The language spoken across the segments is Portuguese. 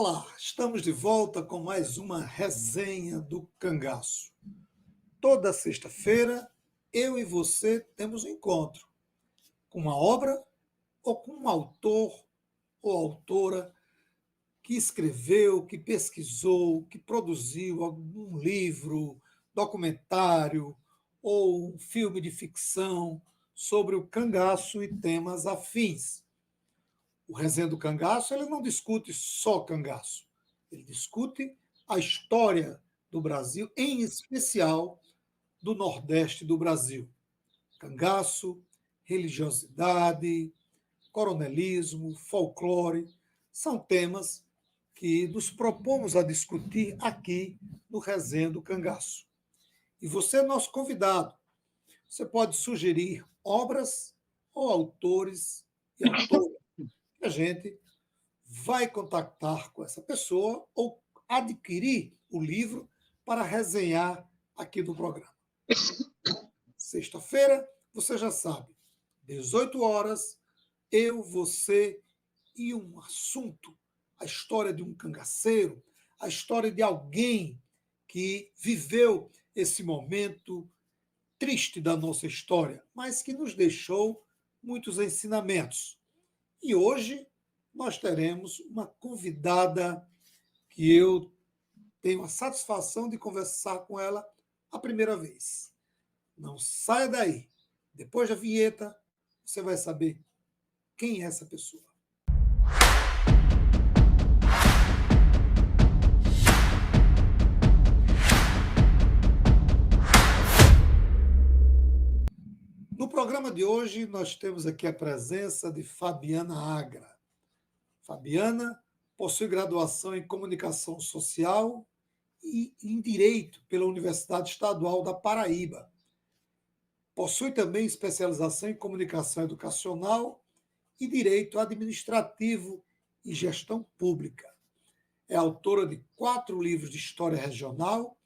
Olá, estamos de volta com mais uma resenha do Cangaço. Toda sexta-feira, eu e você temos um encontro com uma obra ou com um autor ou autora que escreveu, que pesquisou, que produziu algum livro, documentário ou um filme de ficção sobre o cangaço e temas afins. O Resenha do Cangaço, ele não discute só cangaço, ele discute a história do Brasil, em especial do Nordeste do Brasil. Cangaço, religiosidade, coronelismo, folclore, são temas que nos propomos a discutir aqui no Resenha do Cangaço. E você é nosso convidado. Você pode sugerir obras ou autores e autoras que a gente vai contactar com essa pessoa ou adquirir o livro para resenhar aqui no programa. Sexta-feira, você já sabe, 18 horas, eu, você e um assunto, a história de um cangaceiro, a história de alguém que viveu esse momento triste da nossa história, mas que nos deixou muitos ensinamentos. E hoje nós teremos uma convidada que eu tenho a satisfação de conversar com ela a primeira vez. Não saia daí. Depois da vinheta, você vai saber quem é essa pessoa. No programa de hoje, nós temos aqui a presença de Fabiana Agra. Fabiana possui graduação em Comunicação Social e em Direito pela Universidade Estadual da Paraíba. Possui também especialização em Comunicação Educacional e Direito Administrativo e Gestão Pública. É autora de 4 livros de História Regional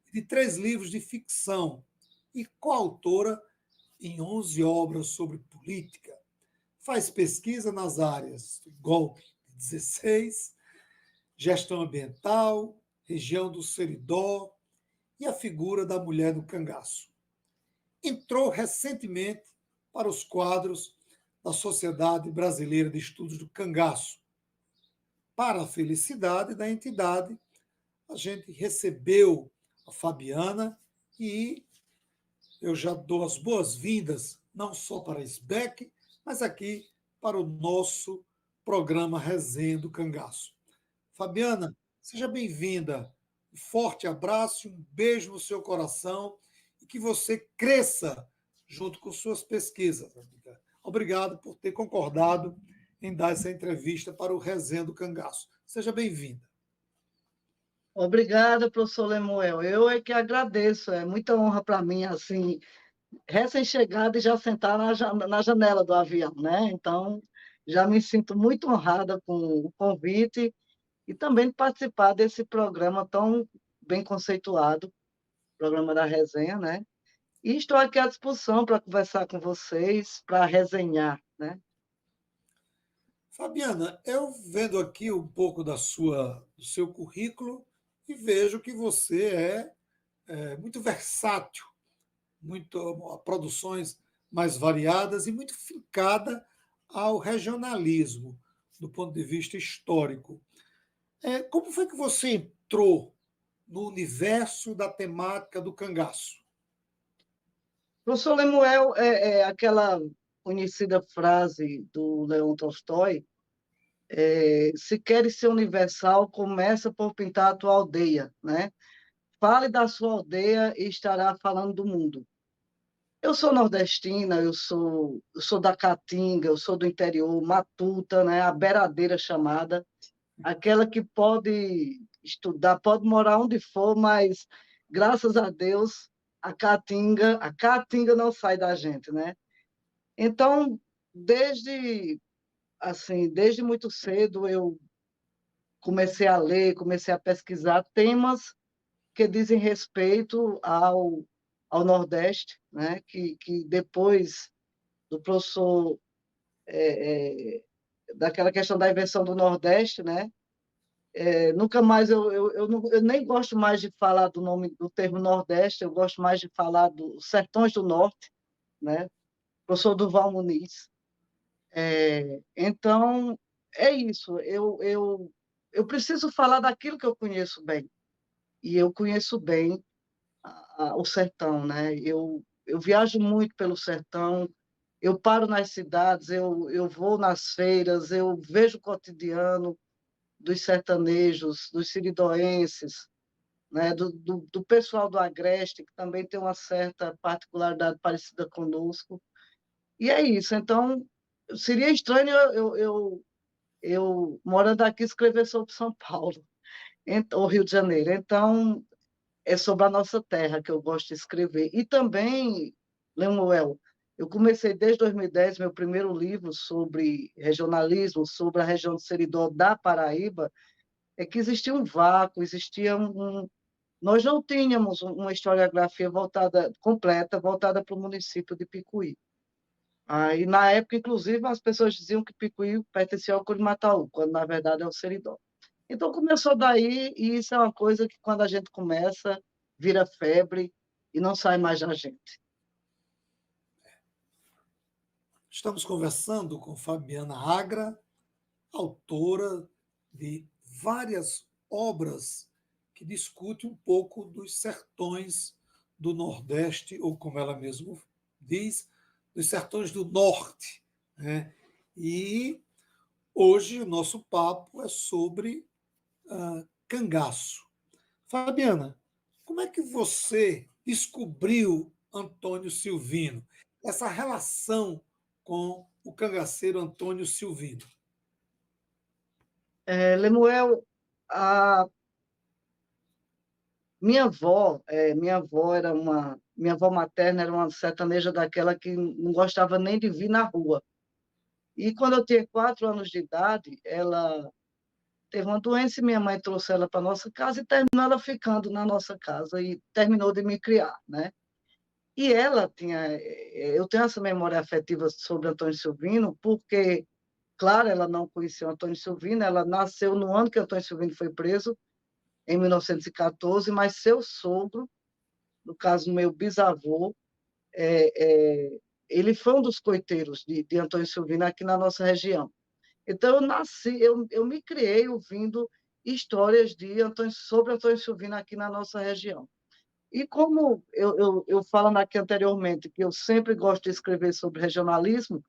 e de 3 livros de ficção e coautora em 11 obras sobre política. Faz pesquisa nas áreas do golpe de 16, gestão ambiental, região do Seridó e a figura da mulher no cangaço. Entrou recentemente para os quadros da Sociedade Brasileira de Estudos do Cangaço. Para a felicidade da entidade, a gente recebeu a Fabiana e eu já dou as boas-vindas, não só para a SBEC, mas aqui para o nosso programa Resenha do Cangaço. Fabiana, seja bem-vinda. Um forte abraço, um beijo no seu coração e que você cresça junto com suas pesquisas, amiga. Obrigado por ter concordado em dar essa entrevista para o Resenha do Cangaço. Seja bem-vinda. Obrigada, professor Lemuel. Eu é que agradeço, é muita honra para mim, assim, recém-chegada e já sentar na janela do avião, né? Então, já me sinto muito honrada com o convite e também de participar desse programa tão bem conceituado, programa da resenha, né? E estou aqui à disposição para conversar com vocês, para resenhar, né? Fabiana, eu vendo aqui um pouco do seu currículo e vejo que você é muito versátil, muito produções mais variadas e muito fincada ao regionalismo do ponto de vista histórico. Como foi que você entrou no universo da temática do cangaço? Professor Lemuel, é aquela conhecida frase do Leão Tolstói, se queres ser universal, começa por pintar a tua aldeia, né? Fale da sua aldeia e estará falando do mundo. Eu sou nordestina, eu sou da Caatinga, eu sou do interior, matuta, né? A beiradeira chamada, aquela que pode estudar, pode morar onde for, mas graças a Deus a Caatinga não sai da gente, né? Então, desde muito cedo eu comecei a ler, comecei a pesquisar temas que dizem respeito ao Nordeste, né? que depois do professor, daquela questão da invenção do Nordeste, né? Nunca mais, eu nem gosto mais de falar do nome do termo Nordeste, eu gosto mais de falar dos Sertões do Norte, né? Professor Durval Muniz. Então, é isso, eu preciso falar daquilo que eu conheço bem, e eu conheço bem o sertão, né? Eu viajo muito pelo sertão, eu paro nas cidades, eu vou nas feiras, eu vejo o cotidiano dos sertanejos, dos siridoenses, né? Do pessoal do Agreste, que também tem uma certa particularidade parecida conosco. E é isso. Então, seria estranho eu morando aqui, escrever sobre São Paulo, ou Rio de Janeiro. Então, é sobre a nossa terra que eu gosto de escrever. E também, Lemuel, eu comecei desde 2010 meu primeiro livro sobre regionalismo, sobre a região do Seridó da Paraíba, é que existia um vácuo, existia nós não tínhamos uma historiografia voltada completa, voltada para o município de Picuí. Aí, na época, inclusive, as pessoas diziam que Picuí pertencia ao Curimataú, quando, na verdade, é o Seridó. Então, começou daí, e isso é uma coisa que, quando a gente começa, vira febre e não sai mais da gente. Estamos conversando com Fabiana Agra, autora de várias obras que discutem um pouco dos sertões do Nordeste, ou como ela mesma diz, dos sertões do Norte, né? E hoje o nosso papo é sobre cangaço. Fabiana, como é que você descobriu Antônio Silvino? Essa relação com o cangaceiro Antônio Silvino. Lemuel, a minha avó materna era uma sertaneja daquela que não gostava nem de vir na rua. E quando eu tinha 4 anos de idade, ela teve uma doença e minha mãe trouxe ela para nossa casa e terminou ela ficando na nossa casa e terminou de me criar, né? E ela eu tenho essa memória afetiva sobre Antônio Silvino, porque, claro, ela não conhecia o Antônio Silvino, ela nasceu no ano que Antônio Silvino foi preso, em 1914, mas seu sogro, no caso, meu bisavô, ele foi um dos coiteiros de Antônio Silvino aqui na nossa região. Então, eu me criei ouvindo histórias sobre Antônio Silvino aqui na nossa região. E como eu falando aqui anteriormente, que eu sempre gosto de escrever sobre regionalismo,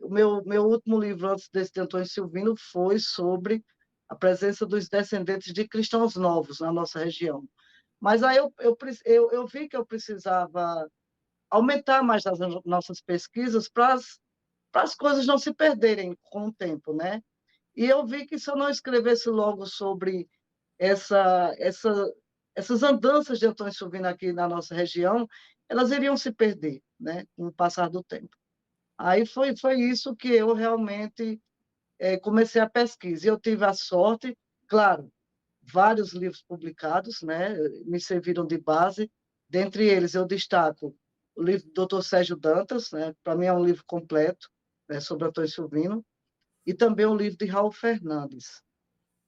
o meu último livro antes desse de Antônio Silvino foi sobre a presença dos descendentes de cristãos novos na nossa região. Mas aí eu vi que eu precisava aumentar mais as nossas pesquisas para as coisas não se perderem com o tempo, né? E eu vi que se eu não escrevesse logo sobre essa, essa, essas andanças de Antônio Silvino aqui na nossa região, elas iriam se perder, né, com o passar do tempo. Aí foi isso que eu realmente comecei a pesquisa. E eu tive a sorte, claro, vários livros publicados, né, me serviram de base. Dentre eles, eu destaco o livro do Dr. Sérgio Dantas, né, para mim é um livro completo, né, sobre Antônio Silvino, e também o livro de Raul Fernandes.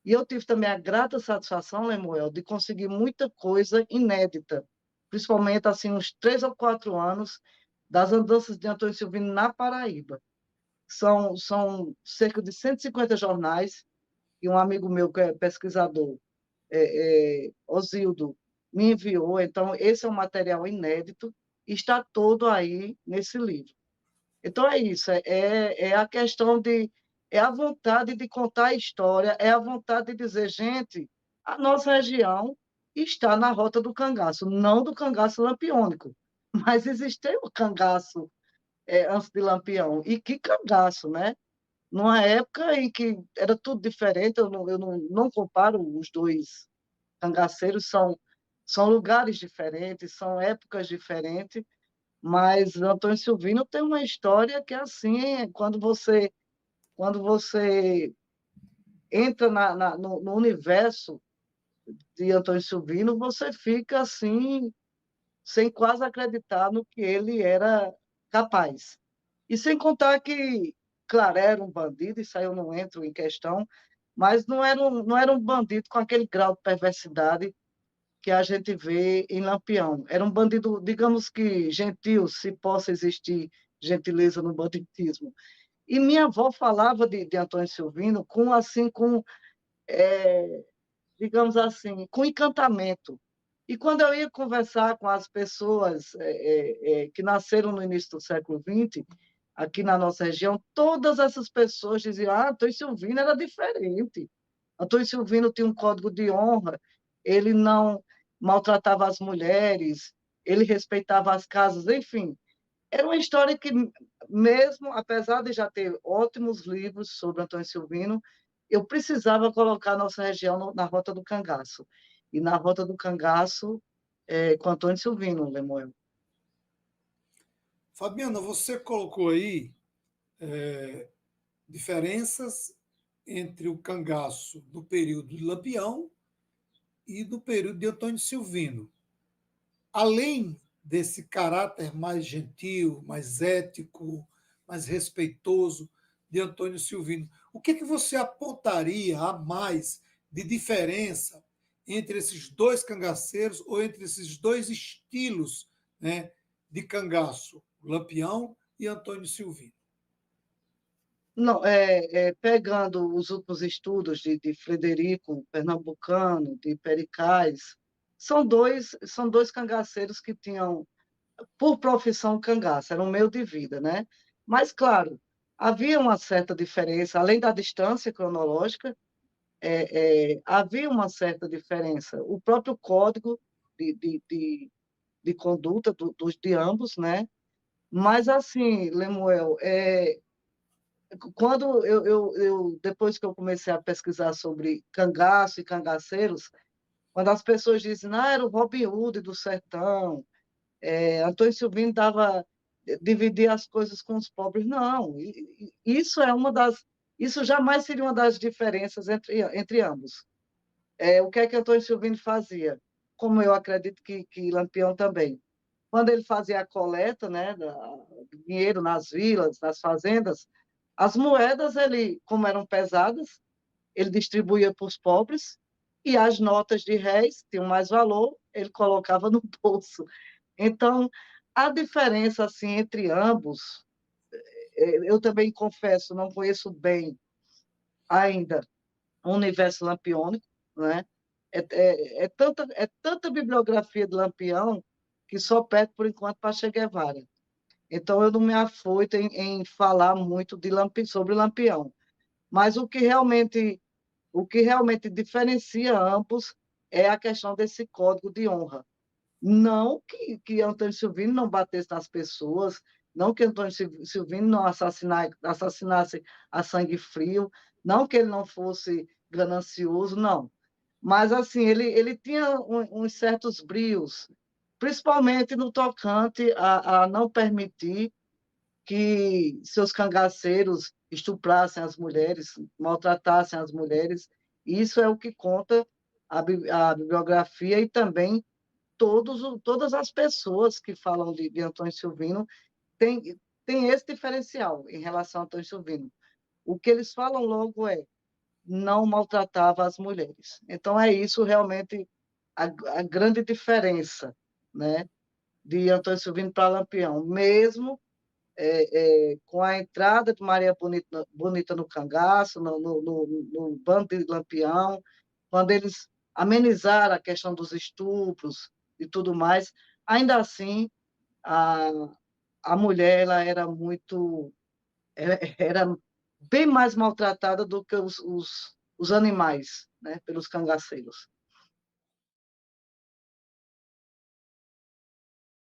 E eu tive também a grata satisfação, Lemuel, de conseguir muita coisa inédita, principalmente assim uns 3 ou 4 anos das andanças de Antônio Silvino na Paraíba. São cerca de 150 jornais e um amigo meu que é pesquisador, Osildo, me enviou. Então, esse é um material inédito e está todo aí nesse livro. Então é isso, é a questão é a vontade de contar a história, é a vontade de dizer, gente, a nossa região está na rota do cangaço, não do cangaço lampiônico, mas existe o cangaço antes de Lampião. E que cangaço, né? Numa época em que era tudo diferente, eu não comparo os dois cangaceiros, são lugares diferentes, são épocas diferentes, mas Antônio Silvino tem uma história que é assim, quando você entra no universo de Antônio Silvino, você fica assim, sem quase acreditar no que ele era capaz. E sem contar que, claro, era um bandido, isso aí eu não entro em questão, mas não era um bandido com aquele grau de perversidade que a gente vê em Lampião. Era um bandido, digamos que gentil, se possa existir gentileza no banditismo. E minha avó falava de Antônio Silvino com, assim, digamos assim, com encantamento. E quando eu ia conversar com as pessoas que nasceram no início do século XX, aqui na nossa região, todas essas pessoas diziam: ah, Antônio Silvino era diferente. Antônio Silvino tinha um código de honra, ele não maltratava as mulheres, ele respeitava as casas, enfim. Era uma história que, mesmo apesar de já ter ótimos livros sobre Antônio Silvino, eu precisava colocar a nossa região na Rota do Cangaço. E na Rota do Cangaço, com Antônio Silvino, Lemuel. Fabiana, você colocou aí diferenças entre o cangaço do período de Lampião e do período de Antônio Silvino. Além desse caráter mais gentil, mais ético, mais respeitoso de Antônio Silvino, o que, que você apontaria a mais de diferença entre esses dois cangaceiros ou entre esses dois estilos, né, de cangaço, Lampião e Antônio Silvino? Não, pegando os últimos estudos de Frederico Pernambucano, de Pericais, são dois cangaceiros que tinham, por profissão, cangaço, era um meio de vida, né? Mas, claro, havia uma certa diferença, além da distância cronológica, havia uma certa diferença. O próprio código de, de, de, de conduta de ambos, né? Mas, assim, Lemuel, quando depois que eu comecei a pesquisar sobre cangaço e cangaceiros, quando as pessoas dizem, ah, era o Robin Hood do sertão, Antônio Silvino dividia as coisas com os pobres. Não, isso isso jamais seria uma das diferenças entre ambos. O que é que Antônio Silvino fazia? Como eu acredito que Lampião também. Quando ele fazia a coleta, né, do dinheiro nas vilas, nas fazendas, as moedas, ele, como eram pesadas, ele distribuía para os pobres, e as notas de réis tinham mais valor, ele colocava no bolso. Então, a diferença assim entre ambos, eu também confesso, não conheço bem ainda o universo lampiônico, né? É tanta bibliografia de Lampião que só perto, por enquanto, para Che Guevara. Então, eu não me afoito em falar muito sobre Lampião. Mas o que realmente diferencia ambos é a questão desse código de honra. Não que Antônio Silvino não batesse nas pessoas, não que Antônio Silvino não assassinasse a sangue frio, não que ele não fosse ganancioso, não. Mas, assim, ele tinha uns certos brios, principalmente no tocante a não permitir que seus cangaceiros estuprassem as mulheres, maltratassem as mulheres. Isso é o que conta a bibliografia e também todas as pessoas que falam de Antônio Silvino têm esse diferencial em relação a Antônio Silvino. O que eles falam logo não maltratava as mulheres. Então, é isso realmente a grande diferença, né, de Antônio Silvino para Lampião. Mesmo com a entrada de Maria Bonita no cangaço, no bando de Lampião, quando eles amenizaram a questão dos estupros e tudo mais, ainda assim, a, a mulher ela era bem mais maltratada do que os animais, né, pelos cangaceiros.